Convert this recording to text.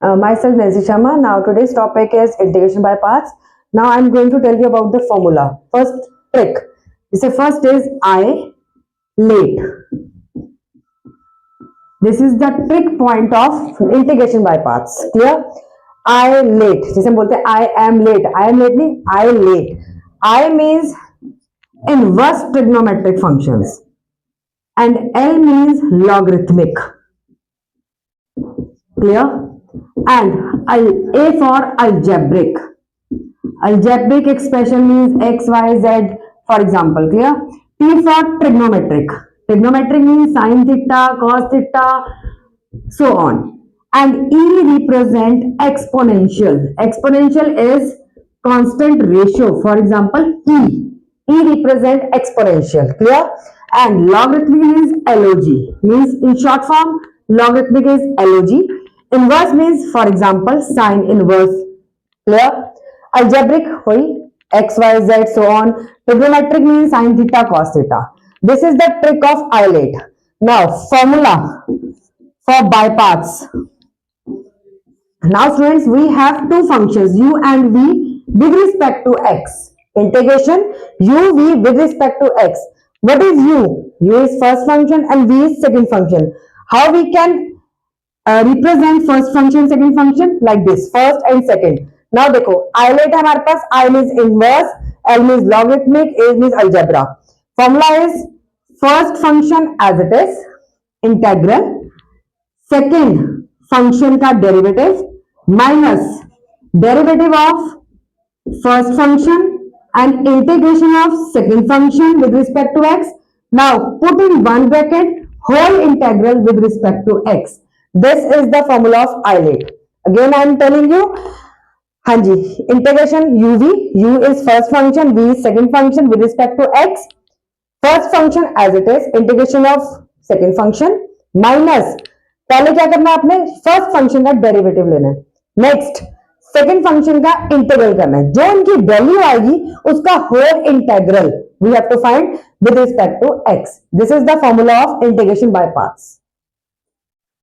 Myself Nancy Sharma. Now today's topic is integration by parts. Now I'm going to tell you about the formula. First trick. The first is ILATE. This is the trick point of integration by parts. Clear? ILATE. जैसे हम बोलते हैं I am late. I am late नहीं ILATE. I means inverse trigonometric functions and L means logarithmic. Clear? And A for algebraic. Algebraic expression means x, y, z. For example, clear? T for trigonometric. Trigonometric means sin theta, cos theta, so on. And E represent exponential. Exponential is constant ratio. For example, E. E represent exponential. Clear? And logarithmic means log. Means in short form, logarithmic is log. Inverse means, for example, sine inverse. Clear? Algebraic hoy x, y, z, so on. Trigonometric means sin theta, cos theta. This is the trick of ILATE. Now, formula for by parts. Now, students, we have two functions u and v with respect to x. Integration u, v with respect to x. What is u? U is first function and v is second function. How we can represent first function, second function? Like this, first and second. Now देखो ILATE है हमारे पास. I means inverse, L means logarithmic, A means algebra. Formula is first function as it is, integral, second function का derivative minus derivative of first function and integration of second function with respect to x. Now put in one bracket whole integral with respect to x. This is the formula of ILATE. Again I am telling you. हाँ जी, integration uv, u is first function, v is second function with respect to x. First function as it is, integration of second function minus पहले क्या करना है आपने first function का derivative लेना है, next second function का इंटीग्रल करना है, जो उनकी वैल्यू आएगी उसका whole integral we have to find with respect to x. This is the formula of integration by parts.